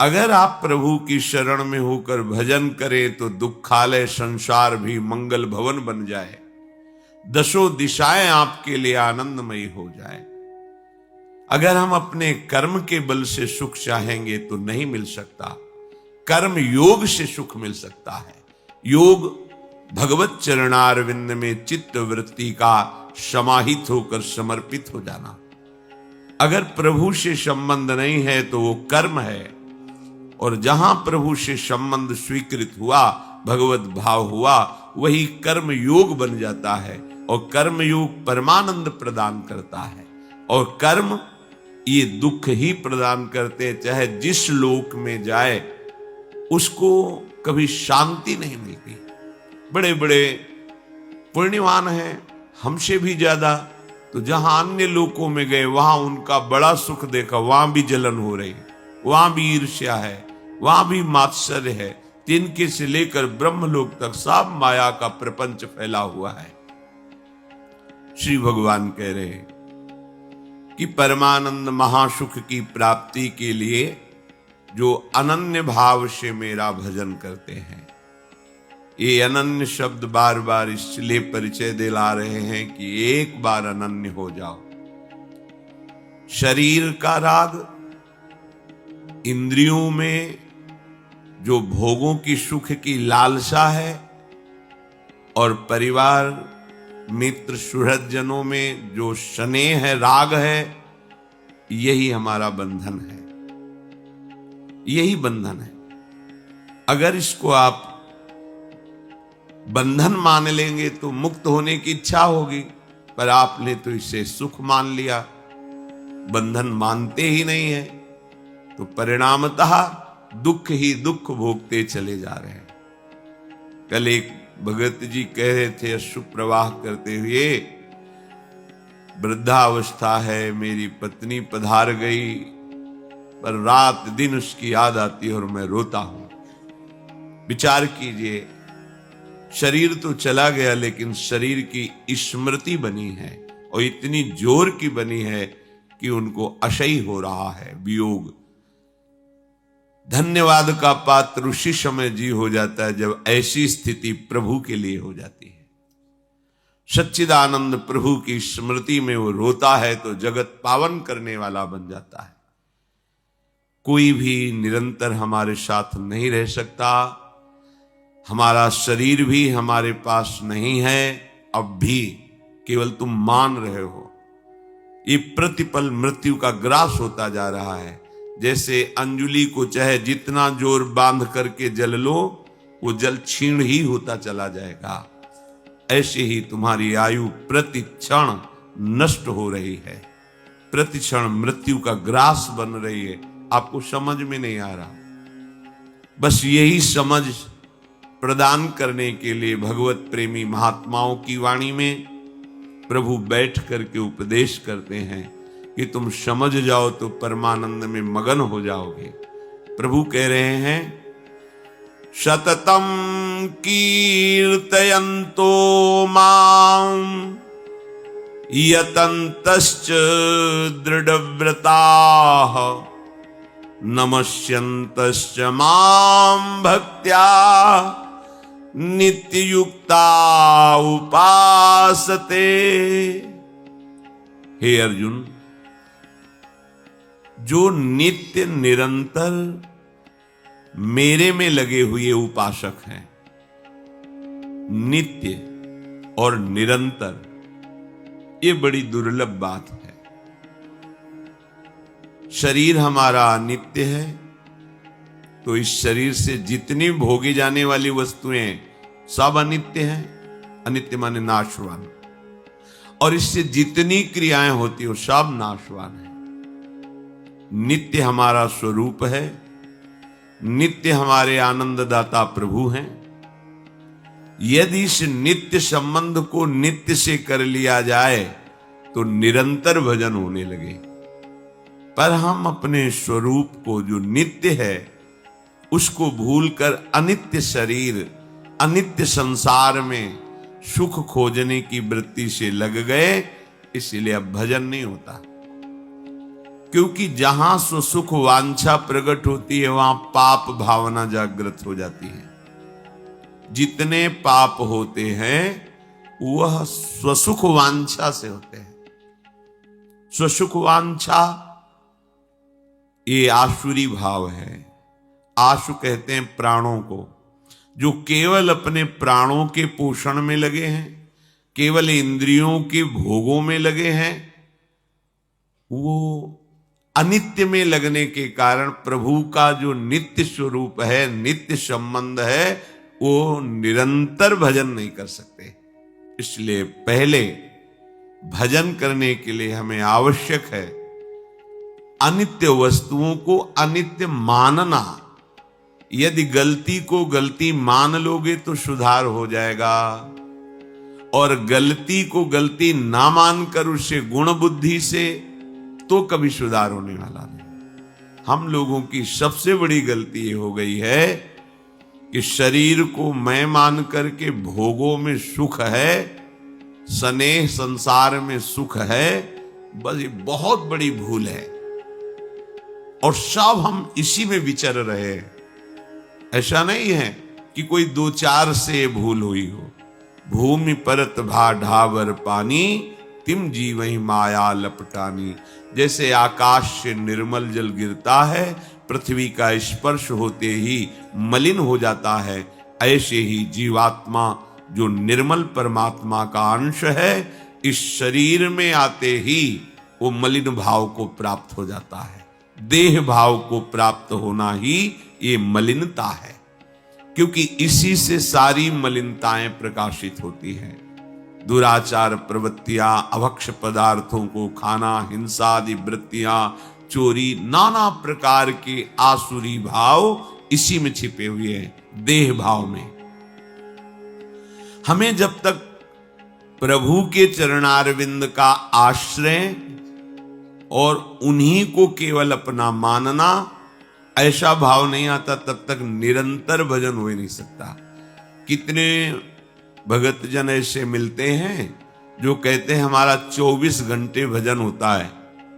अगर आप प्रभु की शरण में होकर भजन करें तो दुखालय संसार भी मंगल भवन बन जाए, दसों दिशाएं आपके लिए आनंदमयी हो जाए। अगर हम अपने कर्म के बल से सुख चाहेंगे तो नहीं मिल सकता, कर्म योग से सुख मिल सकता है। योग भगवत चरणारविंद में चित्त वृत्ति का समाहित होकर समर्पित हो जाना। अगर प्रभु से संबंध नहीं है तो वो कर्म है, और जहां प्रभु से संबंध स्वीकृत हुआ, भगवत भाव हुआ, वही कर्म योग बन जाता है। और कर्म योग परमानंद प्रदान करता है, और कर्म ये दुख ही प्रदान करते, चाहे जिस लोक में जाए उसको कभी शांति नहीं मिलती। बड़े बड़े पुण्यवान हैं हमसे भी ज्यादा, तो जहां अन्य लोकों में गए वहां उनका बड़ा सुख देखा, वहां भी जलन हो रही, वहां भी ईर्ष्या है, वहां भी मात्सर्य है। तिनके से लेकर ब्रह्मलोक तक सब माया का प्रपंच फैला हुआ है। श्री भगवान कह रहे हैं कि परमानंद महासुख की प्राप्ति के लिए जो अनन्य भाव से मेरा भजन करते हैं, ये अनन्य शब्द बार बार इसलिए परिचय दिला रहे हैं कि एक बार अनन्य हो जाओ। शरीर का राग, इंद्रियों में जो भोगों की सुख की लालसा है, और परिवार मित्र सुहृदजनों में जो स्नेह है, राग है, यही हमारा बंधन है, यही बंधन है। अगर इसको आप बंधन मान लेंगे तो मुक्त होने की इच्छा होगी, पर आपने तो इसे सुख मान लिया, बंधन मानते ही नहीं है, तो परिणामतः दुख ही दुख भोगते चले जा रहे हैं। कल एक भगत जी कह रहे थे, अश्रु प्रवाह करते हुए, वृद्धावस्था है, मेरी पत्नी पधार गई, पर रात दिन उसकी याद आती है और मैं रोता हूं। विचार कीजिए, शरीर तो चला गया, लेकिन शरीर की स्मृति बनी है, और इतनी जोर की बनी है कि उनको असह्य हो रहा है वियोग। धन्यवाद का पात्र उसी समय जी हो जाता है जब ऐसी स्थिति प्रभु के लिए हो जाती है। सच्चिदानंद प्रभु की स्मृति में वो रोता है तो जगत पावन करने वाला बन जाता है। कोई भी निरंतर हमारे साथ नहीं रह सकता। हमारा शरीर भी हमारे पास नहीं है अब भी, केवल तुम मान रहे हो। ये प्रतिपल मृत्यु का ग्रास होता जा रहा है। जैसे अंजुली को चाहे जितना जोर बांध करके जल लो, वो जल क्षीण ही होता चला जाएगा। ऐसे ही तुम्हारी आयु प्रति क्षण नष्ट हो रही है, प्रति क्षण मृत्यु का ग्रास बन रही है। आपको समझ में नहीं आ रहा। बस यही समझ प्रदान करने के लिए भगवत प्रेमी महात्माओं की वाणी में प्रभु बैठ करके उपदेश करते हैं कि तुम समझ जाओ तो परमानंद में मगन हो जाओगे। प्रभु कह रहे हैं, सततम कीर्तयन्तो मां यतन्तश्च दृढ़व्रताः नमस्यन्तश्च मां भक्त्या नित्ययुक्ता उपासते। हे अर्जुन, जो नित्य निरंतर मेरे में लगे हुए उपासक हैं, नित्य और निरंतर, ये बड़ी दुर्लभ बात है। शरीर हमारा अनित्य है, तो इस शरीर से जितनी भोगी जाने वाली वस्तुएं सब अनित्य हैं। अनित्य माने नाशवान। और इससे जितनी क्रियाएं होती हो सब नाशवान है। नित्य हमारा स्वरूप है, नित्य हमारे आनंददाता प्रभु हैं। यदि इस नित्य संबंध को नित्य से कर लिया जाए तो निरंतर भजन होने लगे। पर हम अपने स्वरूप को जो नित्य है उसको भूलकर अनित्य शरीर, अनित्य संसार में सुख खोजने की वृत्ति से लग गए, इसलिए अब भजन नहीं होता। क्योंकि जहां स्वसुख वांछा प्रकट होती है वहां पाप भावना जागृत हो जाती है। जितने पाप होते हैं वह स्वसुख वांछा से होते हैं। स्वसुख वांछा ये आसुरी भाव है। आशु कहते हैं प्राणों को, जो केवल अपने प्राणों के पोषण में लगे हैं, केवल इंद्रियों के भोगों में लगे हैं। वो अनित्य में लगने के कारण प्रभु का जो नित्य स्वरूप है, नित्य संबंध है, वो निरंतर भजन नहीं कर सकते। इसलिए पहले भजन करने के लिए हमें आवश्यक है अनित्य वस्तुओं को अनित्य मानना। यदि गलती को गलती मान लोगे तो सुधार हो जाएगा, और गलती को गलती ना मानकर उसे गुण बुद्धि से तो कभी सुधार होने वाला नहीं। हम लोगों की सबसे बड़ी गलती ये हो गई है कि शरीर को मैं मान करके भोगों में सुख है, स्नेह संसार में सुख है, बस ये बहुत बड़ी भूल है। और सब हम इसी में विचर रहे हैं। ऐसा नहीं है कि कोई दो चार से भूल हुई हो। भूमि परत भा ढावर पानी, तिम जीवहि माया लपटानी। जैसे आकाश से निर्मल जल गिरता है, पृथ्वी का स्पर्श होते ही मलिन हो जाता है, ऐसे ही जीवात्मा जो निर्मल परमात्मा का अंश है, इस शरीर में आते ही वो मलिन भाव को प्राप्त हो जाता है। देह भाव को प्राप्त होना ही ये मलिनता है, क्योंकि इसी से सारी मलिनताएं प्रकाशित होती हैं। दुराचार प्रवृत्तियां, अभक्ष पदार्थों को खाना, हिंसा आदि वृत्तियां, चोरी, नाना प्रकार के आसुरी भाव इसी में छिपे हुए हैं, देह भाव में। हमें जब तक प्रभु के चरणारविंद का आश्रय और उन्हीं को केवल अपना मानना ऐसा भाव नहीं आता, तब तक निरंतर भजन हो ही नहीं सकता। कितने भगत जन ऐसे मिलते हैं जो कहते हैं हमारा 24 घंटे भजन होता है,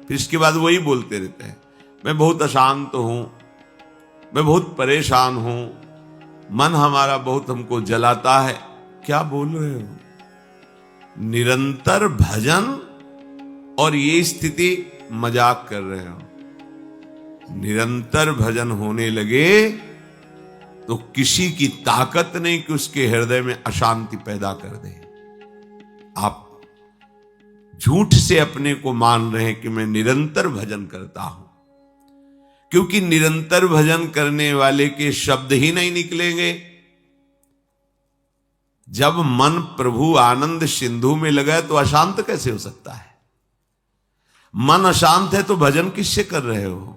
फिर इसके बाद वही बोलते रहते हैं, मैं बहुत अशांत हूं, मैं बहुत परेशान हूं, मन हमारा बहुत हमको जलाता है। क्या बोल रहे हो? निरंतर भजन और ये स्थिति मजाक कर रहे हो। निरंतर भजन होने लगे तो किसी की ताकत नहीं कि उसके हृदय में अशांति पैदा कर दे। आप झूठ से अपने को मान रहे हैं कि मैं निरंतर भजन करता हूं, क्योंकि निरंतर भजन करने वाले के शब्द ही नहीं निकलेंगे। जब मन प्रभु आनंद सिंधु में लगा तो अशांत कैसे हो सकता है? मन अशांत है तो भजन किससे कर रहे हो?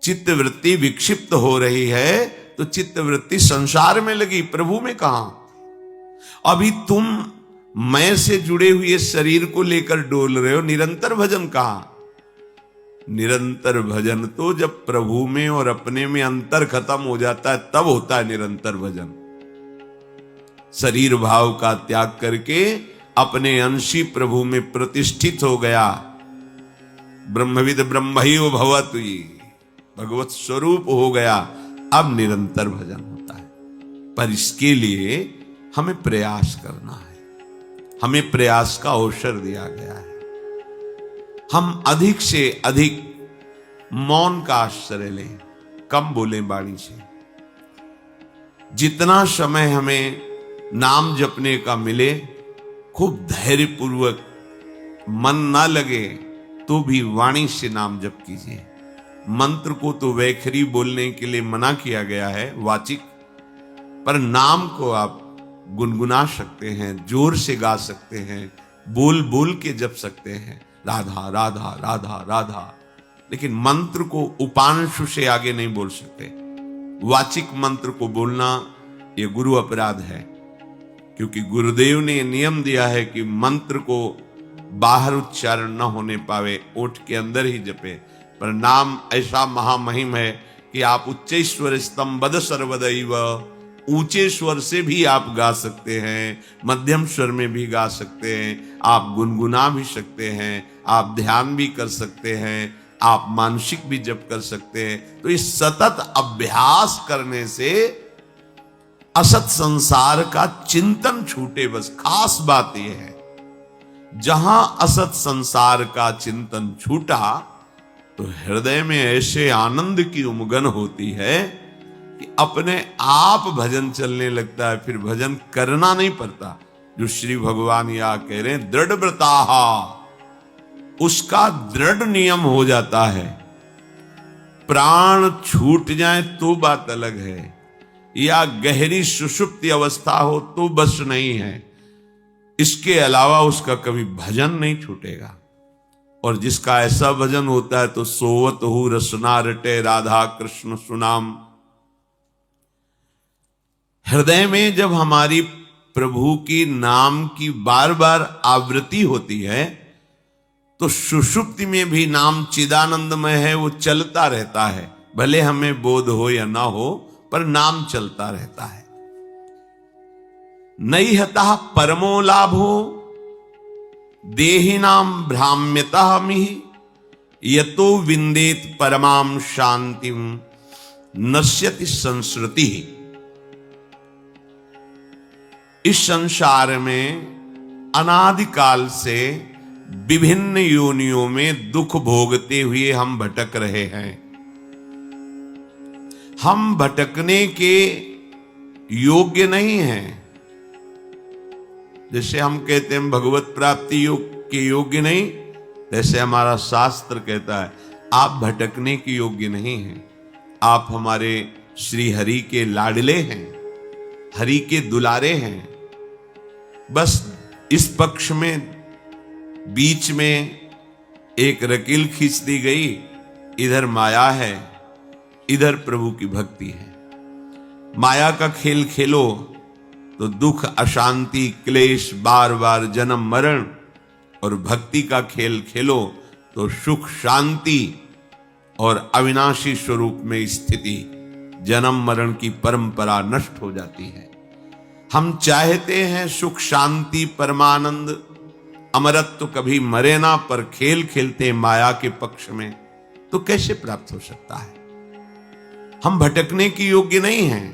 चित्त वृत्ति विक्षिप्त हो रही है तो चित्त वृत्ति संसार में लगी, प्रभु में कहां? अभी तुम मैं से जुड़े हुए शरीर को लेकर डोल रहे हो, निरंतर भजन कहां? निरंतर भजन तो जब प्रभु में और अपने में अंतर खत्म हो जाता है तब होता है निरंतर भजन। शरीर भाव का त्याग करके अपने अंशी प्रभु में प्रतिष्ठित हो गया। ब्रह्मविद ब्रह्मैव भवतु, भगवत स्वरूप हो गया, अब निरंतर भजन होता है। पर इसके लिए हमें प्रयास करना है, हमें प्रयास का अवसर दिया गया है। हम अधिक से अधिक मौन का आश्रय लें, कम बोलें वाणी से। जितना समय हमें नाम जपने का मिले, खूब धैर्य पूर्वक, मन ना लगे तो भी वाणी से नाम जप कीजिए। मंत्र को तो वैखरी बोलने के लिए मना किया गया है, वाचिक, पर नाम को आप गुनगुना सकते हैं, जोर से गा सकते हैं, बोल बोल के जप सकते हैं, राधा राधा राधा राधा। लेकिन मंत्र को उपांशु से आगे नहीं बोल सकते। वाचिक मंत्र को बोलना ये गुरु अपराध है, क्योंकि गुरुदेव ने नियम दिया है कि मंत्र को बाहर उच्चारण न होने पावे, ओठ के अंदर ही जपे। पर नाम ऐसा महामहिम है कि आप उच्चैश्वर स्तंभद सर्वदैव ऊंचे स्वर से भी आप गा सकते हैं, मध्यम स्वर में भी गा सकते हैं, आप गुनगुना भी सकते हैं, आप ध्यान भी कर सकते हैं, आप मानसिक भी जप कर सकते हैं। तो इस सतत अभ्यास करने से असत संसार का चिंतन छूटे। बस खास बात यह है, जहां असत संसार का चिंतन छूटा तो हृदय में ऐसे आनंद की उमगन होती है कि अपने आप भजन चलने लगता है, फिर भजन करना नहीं पड़ता। जो श्री भगवान यहां कह रहे हैं, दृढ़ व्रताहा, उसका दृढ़ नियम हो जाता है। प्राण छूट जाए तो बात अलग है, या गहरी सुषुप्ति अवस्था हो तो बस नहीं है, इसके अलावा उसका कभी भजन नहीं छूटेगा। और जिसका ऐसा भजन होता है तो सोवत हु रसना रटे राधा कृष्ण सुनाम। हृदय में जब हमारी प्रभु की नाम की बार बार आवृत्ति होती है तो सुषुप्ति में भी नाम चिदानंदमय है, वो चलता रहता है। भले हमें बोध हो या ना हो, पर नाम चलता रहता है। नैहतः परमो लाभो देहिनाम भ्राम्यतः मिहि यतो विंदेत परमाम शांतिम नश्यति संस्कृति। इस संसार में अनादिकाल से विभिन्न योनियों में दुख भोगते हुए हम भटक रहे हैं। हम भटकने के योग्य नहीं हैं। जैसे हम कहते हैं भगवत प्राप्ति योग के योग्य नहीं, जैसे हमारा शास्त्र कहता है आप भटकने के योग्य नहीं हैं। आप हमारे श्री हरि के लाडले हैं, हरि के दुलारे हैं। बस इस पक्ष में बीच में एक रकील खींच दी गई, इधर माया है, इधर प्रभु की भक्ति है। माया का खेल खेलो तो दुख, अशांति, क्लेश, बार बार जन्म मरण, और भक्ति का खेल खेलो तो सुख, शांति और अविनाशी स्वरूप में स्थिति, जन्म मरण की परंपरा नष्ट हो जाती है। हम चाहते हैं सुख, शांति, परमानंद, अमरत्व, कभी मरे ना, पर खेल खेलते माया के पक्ष में, तो कैसे प्राप्त हो सकता है? हम भटकने की योग्य नहीं हैं,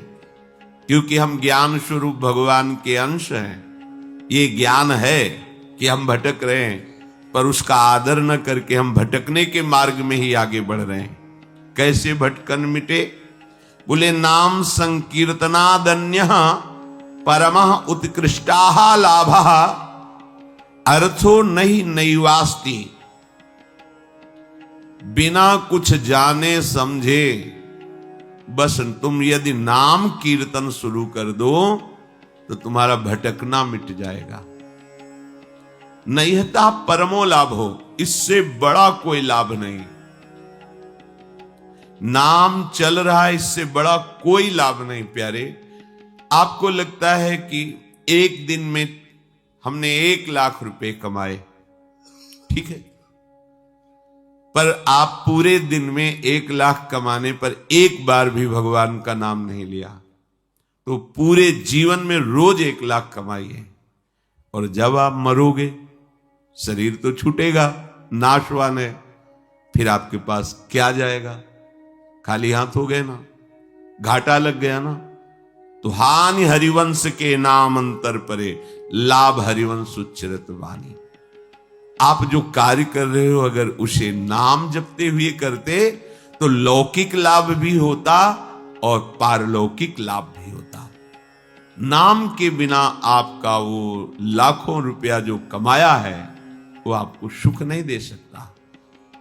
क्योंकि हम ज्ञान स्वरूप भगवान के अंश हैं। ये ज्ञान है कि हम भटक रहे हैं, पर उसका आदर न करके हम भटकने के मार्ग में ही आगे बढ़ रहे हैं। कैसे भटकन मिटे? बोले नाम संकीर्तनादन्य परमः उत्कृष्टाः लाभः अर्थो नहीं नैवास्ति। बिना कुछ जाने समझे बस तुम यदि नाम कीर्तन शुरू कर दो तो तुम्हारा भटकना मिट जाएगा। नैहता परमो लाभ हो, इससे बड़ा कोई लाभ नहीं। नाम चल रहा है, इससे बड़ा कोई लाभ नहीं। प्यारे, आपको लगता है कि एक दिन में हमने 1 लाख रुपए कमाए, ठीक है, पर आप पूरे दिन में 1 लाख कमाने पर एक बार भी भगवान का नाम नहीं लिया, तो पूरे जीवन में रोज 1 लाख कमाइए, और जब आप मरोगे शरीर तो छूटेगा, नाशवान है, फिर आपके पास क्या जाएगा? खाली हाथ हो गए ना, घाटा लग गया ना। तो हानि हरिवंश के नाम अंतर परे, लाभ हरिवंश उच्चरत वाणी। आप जो कार्य कर रहे हो अगर उसे नाम जपते हुए करते तो लौकिक लाभ भी होता और पारलौकिक लाभ भी होता। नाम के बिना आपका वो लाखों रुपया जो कमाया है वो आपको सुख नहीं दे सकता,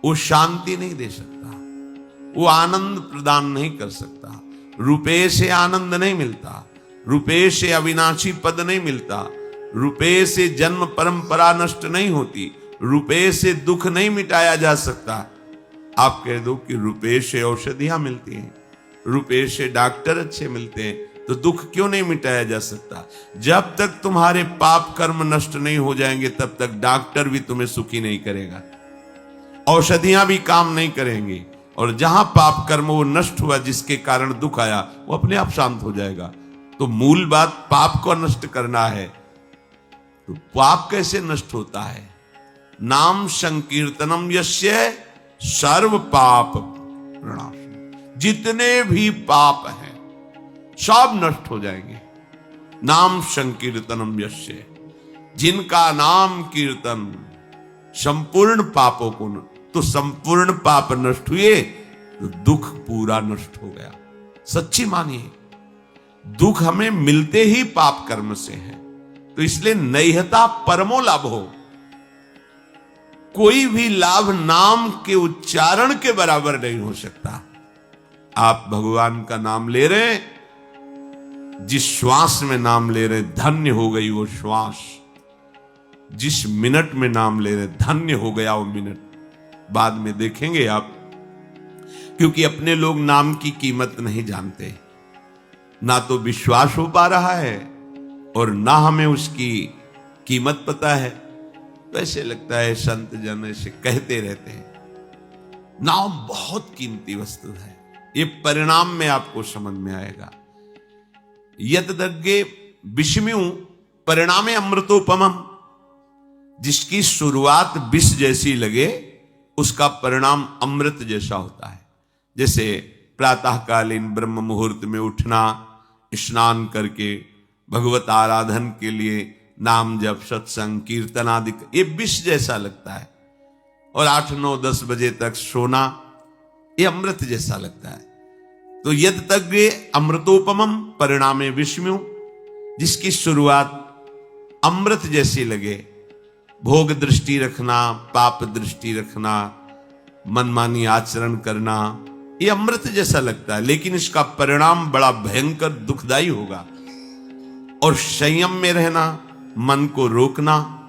वो शांति नहीं दे सकता, वो आनंद प्रदान नहीं कर सकता। रुपये से आनंद नहीं मिलता, रुपये से अविनाशी पद नहीं मिलता, रुपये से जन्म परंपरा नष्ट नहीं होती, रुपये से दुख नहीं मिटाया जा सकता। आप कह दो कि रुपये से औषधियां मिलती हैं, रुपये से डॉक्टर अच्छे मिलते हैं, तो दुख क्यों नहीं मिटाया जा सकता? जब तक तुम्हारे पाप कर्म नष्ट नहीं हो जाएंगे तब तक डॉक्टर भी तुम्हें सुखी नहीं करेगा, औषधियां भी काम नहीं करेंगी, और जहां पाप कर्म वो नष्ट हुआ जिसके कारण दुख आया वो अपने आप शांत हो जाएगा। तो मूल बात पाप को नष्ट करना है, तो पाप कैसे नष्ट होता है? नाम संकीर्तनम यस्य सर्व पाप प्रणाशनम। जितने भी पाप हैं सब नष्ट हो जाएंगे। नाम संकीर्तनम यस्य, जिनका नाम कीर्तन संपूर्ण पापों को तो संपूर्ण पाप नष्ट हुए तो दुख पूरा नष्ट हो गया। सच्ची मानिए, दुख हमें मिलते ही पाप कर्म से है, तो इसलिए नैहता परमो लाभो। कोई भी लाभ नाम के उच्चारण के बराबर नहीं हो सकता। आप भगवान का नाम ले रहे हैं, जिस श्वास में नाम ले रहे, धन्य हो गई वो श्वास। जिस मिनट में नाम ले रहे, धन्य हो गया वो मिनट। बाद में देखेंगे आप, क्योंकि अपने लोग नाम की कीमत नहीं जानते, ना तो विश्वास हो पा रहा है और ना हमें उसकी कीमत पता है। वैसे लगता है संत जन ऐसे कहते रहते हैं। नाम बहुत कीमती वस्तु है, ये परिणाम में आपको समझ में आएगा। यद्यज्ञे विषम्यु परिणामे अमृतोपमम्, जिसकी शुरुआत विष जैसी लगे उसका परिणाम अमृत जैसा होता है। जैसे प्रातःकालीन ब्रह्म मुहूर्त में उठना, स्नान करके भगवत आराधन के लिए नाम जप सत्संग कीर्तन आदि, ये विष जैसा लगता है। और 8 9 10 बजे तक सोना, ये अमृत जैसा लगता है। तो यद्यज्ञे अमृतोपमम् परिणामे विषम्यु, जिसकी शुरुआत अमृत जैसी लगे। भोग दृष्टि रखना, पाप दृष्टि रखना, मनमानी आचरण करना, ये अमृत जैसा लगता है, लेकिन इसका परिणाम बड़ा भयंकर दुखदाई होगा। और संयम में रहना, मन को रोकना,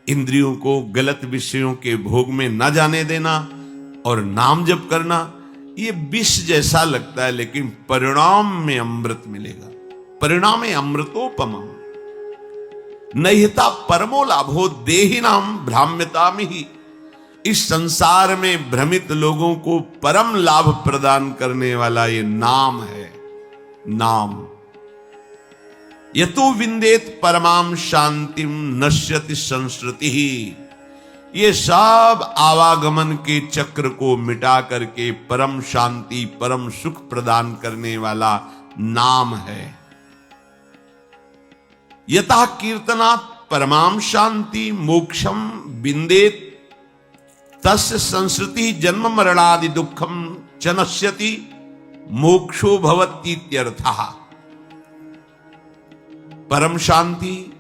इंद्रियों को गलत विषयों के भोग में न जाने देना और नाम जप करना, ये विष जैसा लगता है, लेकिन परिणाम में अमृत मिलेगा। परिणामे अमृतोपमम् नैहिता परमो लाभो देहिनाम भ्राम्यताम ही। इस संसार में भ्रमित लोगों को परम लाभ प्रदान करने वाला ये नाम है। नाम यतो विंदेत परमाम शांतिम नश्यति संस्कृति ही। ये सब आवागमन के चक्र को मिटा करके परम शांति परम सुख प्रदान करने वाला नाम है। यतः कीर्तनात् परमाम शांति मोक्षम विंदेत तस्य संस्कृति जन्म मरणादि दुखम च नश्यति मोक्षो भवतीत्यर्थः। परम शांति,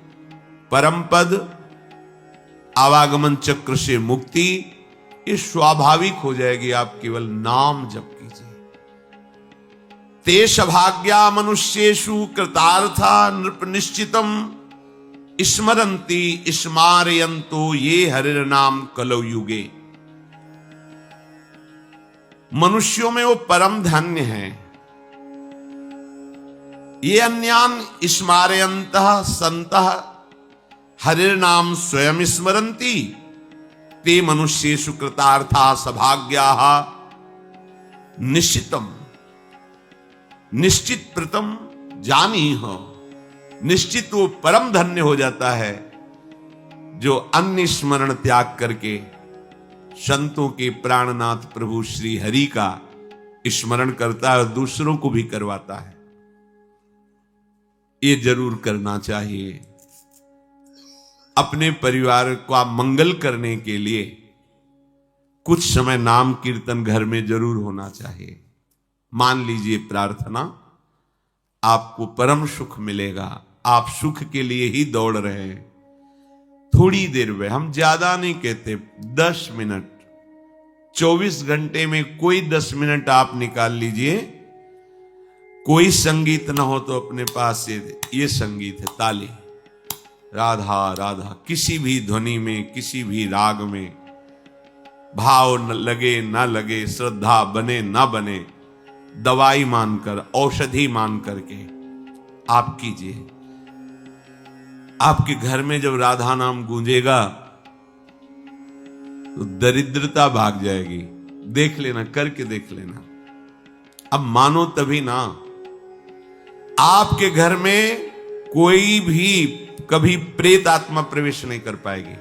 परम पद, आवागमन चक्र से मुक्ति, ये स्वाभाविक हो जाएगी। आप केवल नाम जप कीजिए। ते सभाग्या मनुष्येषु कृतार्था नृप निश्चितम स्मरन्ति स्मारयन्तो ये हरिर्नाम कलौ युगे। मनुष्यों में वो परम धन्य है। ये अन्यान स्मारयन्तः सन्तः हरिर्नाम स्वयं स्मरन्ति ते मनुष्येषु कृतार्था सभाग्याः निश्चितम। निश्चित प्रथम जानी हो, निश्चित वो परम धन्य हो जाता है जो अन्य स्मरण त्याग करके संतों के प्राणनाथ प्रभु श्री हरि का स्मरण करता है और दूसरों को भी करवाता है। ये जरूर करना चाहिए। अपने परिवार का मंगल करने के लिए कुछ समय नाम कीर्तन घर में जरूर होना चाहिए। मान लीजिए प्रार्थना, आपको परम सुख मिलेगा। आप सुख के लिए ही दौड़ रहे हैं। थोड़ी देर में, हम ज्यादा नहीं कहते, 10 मिनट, 24 घंटे में कोई 10 मिनट आप निकाल लीजिए। कोई संगीत ना हो तो अपने पास ये संगीत है, ताली, राधा राधा, किसी भी ध्वनि में, किसी भी राग में, भाव न लगे ना लगे, श्रद्धा बने ना बने, दवाई मानकर, औषधि मान करके आप कीजिए। आपके घर में जब राधा नाम गूंजेगा तो दरिद्रता भाग जाएगी। देख लेना, करके देख लेना। अब मानो तभी ना, आपके घर में कोई भी कभी प्रेत आत्मा प्रवेश नहीं कर पाएगी।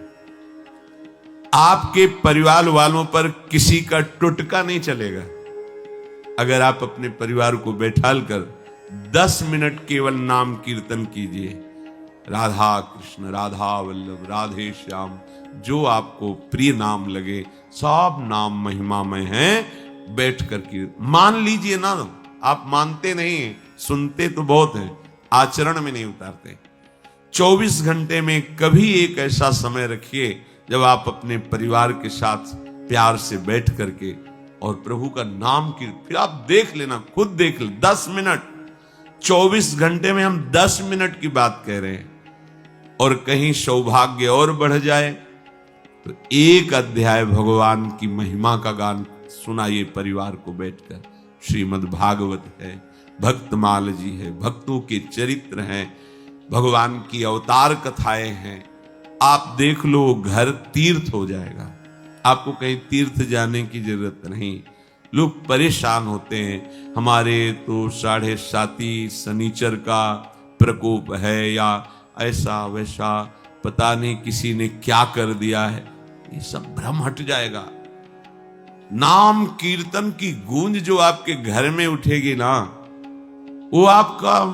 आपके परिवार वालों पर किसी का टुटका नहीं चलेगा। अगर आप अपने परिवार को बैठाल कर 10 मिनट केवल नाम कीर्तन कीजिए, राधा कृष्ण, राधा वल्लभ, राधे श्याम, जो आपको प्रिय नाम लगे, सब नाम महिमामय हैं। बैठ कर के मान लीजिए ना। आप मानते नहीं, सुनते तो बहुत है, आचरण में नहीं उतारते। 24 घंटे में कभी एक ऐसा समय रखिए जब आप अपने परिवार के साथ प्यार से बैठ करके और प्रभु का नाम की, फिर आप देख लेना, खुद देख ले। 10 मिनट, 24 घंटे में हम 10 मिनट की बात कह रहे हैं। और कहीं सौभाग्य और बढ़ जाए तो एक अध्याय भगवान की महिमा का गान सुनाइए परिवार को बैठकर। श्रीमद् भागवत है, भक्तमाल जी है, भक्तों के चरित्र हैं, भगवान की अवतार कथाएं हैं। आप देख लो, घर तीर्थ हो जाएगा। आपको कहीं तीर्थ जाने की जरूरत नहीं। लोग परेशान होते हैं, हमारे तो 7.5 शनिचर का प्रकोप है, या ऐसा वैसा, पता नहीं किसी ने क्या कर दिया है। ये सब भ्रम हट जाएगा। नाम कीर्तन की गूंज जो आपके घर में उठेगी ना, वो आपका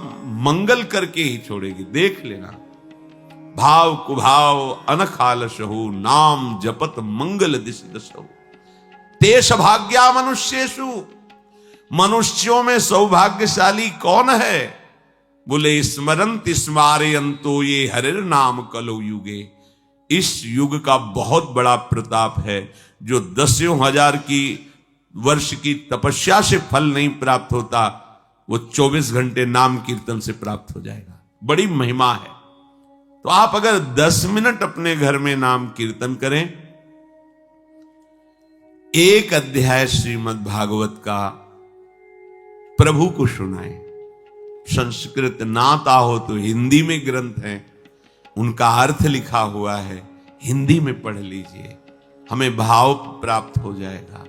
मंगल करके ही छोड़ेगी। देख लेना। भाव कुभाव अनखालशहु, नाम जपत मंगल दिश दशहु। तेष भाग्या मनुष्येषु, मनुष्यों में सौभाग्यशाली कौन है? बोले स्मरंत स्मारयंतो ये हरिर नाम कलो युगे। इस युग का बहुत बड़ा प्रताप है, जो 10,000 की वर्ष की तपस्या से फल नहीं प्राप्त होता, वो 24 घंटे नाम कीर्तन से प्राप्त हो जाएगा। बड़ी महिमा है। तो आप अगर 10 मिनट अपने घर में नाम कीर्तन करें, एक अध्याय श्रीमद् भागवत का प्रभु को सुनाएं। संस्कृत ना आता हो तो हिंदी में ग्रंथ हैं, उनका अर्थ लिखा हुआ है, हिंदी में पढ़ लीजिए, हमें भाव प्राप्त हो जाएगा।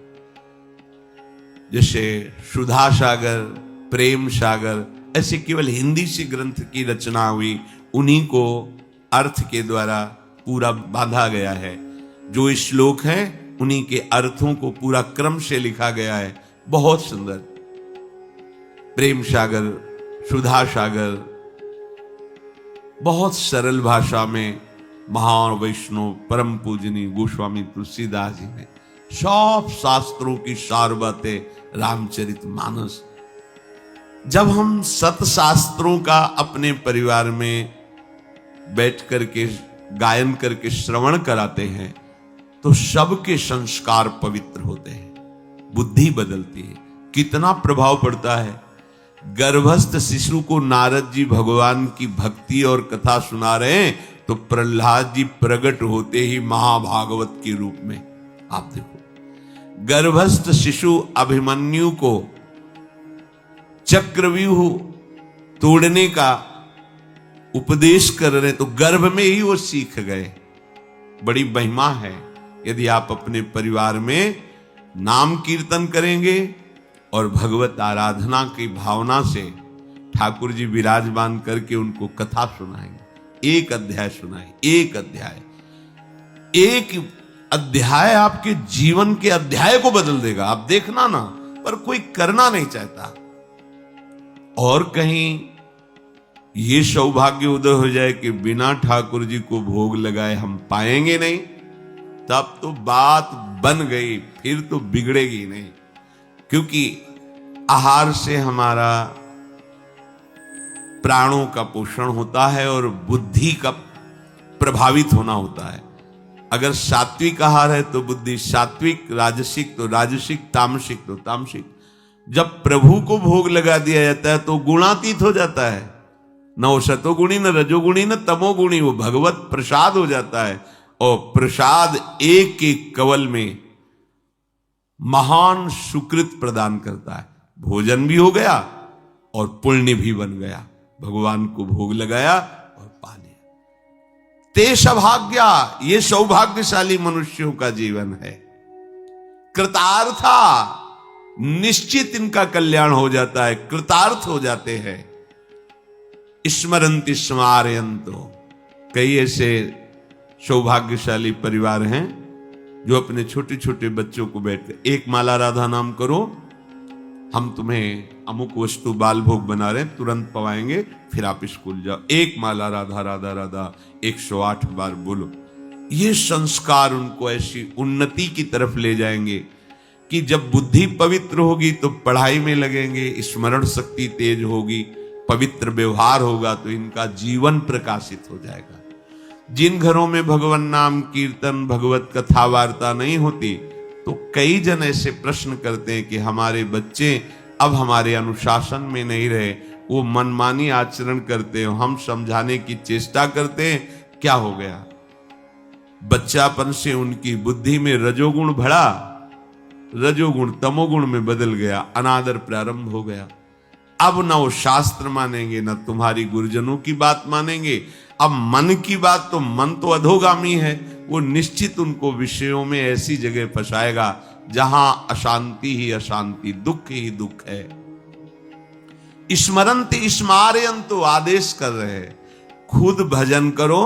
जैसे सुधा सागर, प्रेम सागर, ऐसे केवल हिंदी से ग्रंथ की रचना हुई, उन्हीं को अर्थ के द्वारा पूरा बांधा गया है। जो श्लोक हैं उन्हीं के अर्थों को पूरा क्रम से लिखा गया है। बहुत सुंदर। प्रेम सागर, सुधा सागर, बहुत सरल भाषा में महान वैष्णव परम पूजनी गोस्वामी तुलसीदास जी ने सब शास्त्रों की सार बातें रामचरितमानस। जब हम सतशास्त्रों का अपने परिवार में बैठ करके गायन करके श्रवण कराते हैं तो सबके संस्कार पवित्र होते हैं, बुद्धि बदलती है। कितना प्रभाव पड़ता है। गर्भस्थ शिशु को नारद जी भगवान की भक्ति और कथा सुना रहे हैं तो प्रहलाद जी प्रकट होते ही महाभागवत के रूप में। आप देखो, गर्भस्थ शिशु अभिमन्यु को चक्रव्यूह तोड़ने का उपदेश कर रहे तो गर्भ में ही वो सीख गए। बड़ी महिमा है। यदि आप अपने परिवार में नाम कीर्तन करेंगे और भगवत आराधना की भावना से ठाकुर जी विराजमान करके उनको कथा सुनाएंगे, एक अध्याय सुनाए, एक अध्याय आपके जीवन के अध्याय को बदल देगा। आप देखना ना, पर कोई करना नहीं चाहता। और कहीं ये सौभाग्य उदय हो जाए कि बिना ठाकुर जी को भोग लगाए हम पाएंगे नहीं, तब तो बात बन गई, फिर तो बिगड़ेगी नहीं। क्योंकि आहार से हमारा प्राणों का पोषण होता है और बुद्धि का प्रभावित होना होता है। अगर सात्विक आहार है तो बुद्धि सात्विक, राजसिक तो राजसिक, तामसिक तो तामसिक। जब प्रभु को भोग लगा दिया जाता है तो गुणातीत हो जाता है। न वो सतोगुणी, न रजोगुणी, न तमोगुणी, वो भगवत प्रसाद हो जाता है। और प्रसाद एक एक कवल में महान सुकृत प्रदान करता है। भोजन भी हो गया और पुण्य भी बन गया। भगवान को भोग लगाया और पा लिया। ते सौभाग्या, ये सौभाग्यशाली मनुष्यों का जीवन है। कृतार्था, निश्चित इनका कल्याण हो जाता है, कृतार्थ हो जाते हैं। स्मरन्ति स्मारयन्तो। कई ऐसे सौभाग्यशाली परिवार हैं जो अपने छोटे छोटे बच्चों को बैठकर एक माला राधा नाम करो, हम तुम्हें अमुक वस्तु बाल भोग बना रहे हैं, तुरंत पवाएंगे, फिर आप स्कूल जाओ। एक माला राधा राधा राधा 108 बार बोलो। ये संस्कार उनको ऐसी उन्नति की तरफ ले जाएंगे कि जब बुद्धि पवित्र होगी तो पढ़ाई में लगेंगे, स्मरण शक्ति तेज होगी, पवित्र व्यवहार होगा तो इनका जीवन प्रकाशित हो जाएगा। जिन घरों में भगवान नाम कीर्तन भगवत कथा वार्ता नहीं होती तो कई जन ऐसे प्रश्न करते हैं कि हमारे बच्चे अब हमारे अनुशासन में नहीं रहे, वो मनमानी आचरण करते हैं, हम समझाने की चेष्टा करते हैं, क्या हो गया? बच्चापन से उनकी बुद्धि में रजोगुण भरा, रजोगुण तमोगुण में बदल गया, अनादर प्रारंभ हो गया। अब न वो शास्त्र मानेंगे न तुम्हारी गुरुजनों की बात मानेंगे। अब मन की बात तो मन तो अधोगामी है, वो निश्चित उनको विषयों में ऐसी जगह फंसाएगा जहां अशांति ही अशांति, दुख ही दुख है। स्मरन्ति स्मारयन्तो आदेश कर रहे हैं, खुद भजन करो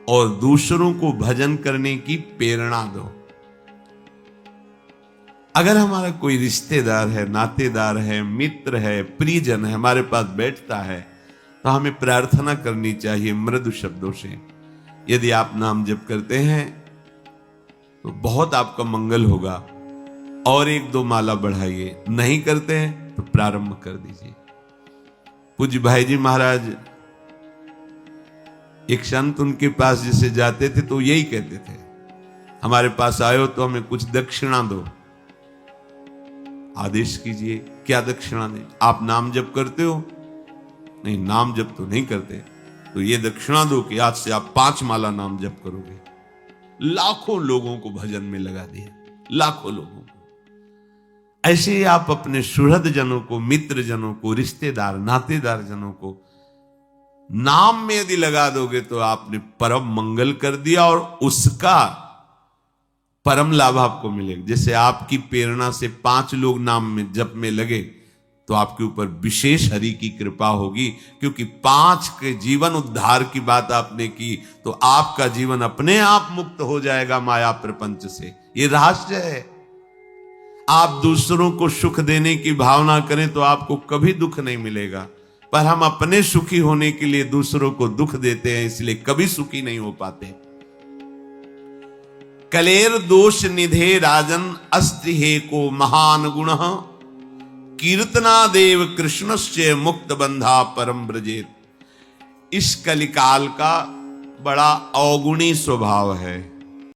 और दूसरों को भजन करने की प्रेरणा दो। अगर हमारा कोई रिश्तेदार है, नातेदार है, मित्र है, प्रियजन है, हमारे पास बैठता है तो हमें प्रार्थना करनी चाहिए मृदु शब्दों से। यदि आप नाम जप करते हैं तो बहुत आपका मंगल होगा, और 1-2 माला बढ़ाइए। नहीं करते हैं तो प्रारंभ कर दीजिए। पूज्य भाई जी महाराज, एक संत उनके पास जैसे जाते थे तो यही कहते थे, हमारे पास आए हो तो हमें कुछ दक्षिणा दो। आदेश कीजिए, क्या दक्षिणा दें? आप नाम जप करते हो? नहीं, नाम जप तो नहीं करते, तो ये दक्षिणा दो कि आज से आप 5 माला नाम जप करोगे। लाखों लोगों को भजन में लगा दिया, लाखों लोगों को। ऐसे ही आप अपने सुहृद जनों को, मित्र जनों को, रिश्तेदार नातेदार जनों को नाम में यदि लगा दोगे तो आपने परम मंगल कर दिया और उसका परम लाभ आपको मिलेगा। जैसे आपकी प्रेरणा से 5 लोग नाम में जप में लगे तो आपके ऊपर विशेष हरि की कृपा होगी, क्योंकि 5 के जीवन उद्धार की बात आपने की तो आपका जीवन अपने आप मुक्त हो जाएगा माया प्रपंच से। ये रहस्य है। आप दूसरों को सुख देने की भावना करें तो आपको कभी दुख नहीं मिलेगा, पर हम अपने सुखी होने के लिए दूसरों को दुख देते हैं, इसलिए कभी सुखी नहीं हो पाते। कलेर दोष निधे राजन अस्ति हे को महान गुण कीर्तना देव कृष्णस्य मुक्त बंधा परम ब्रजेत। इस कलिकाल का बड़ा अवगुणी स्वभाव है।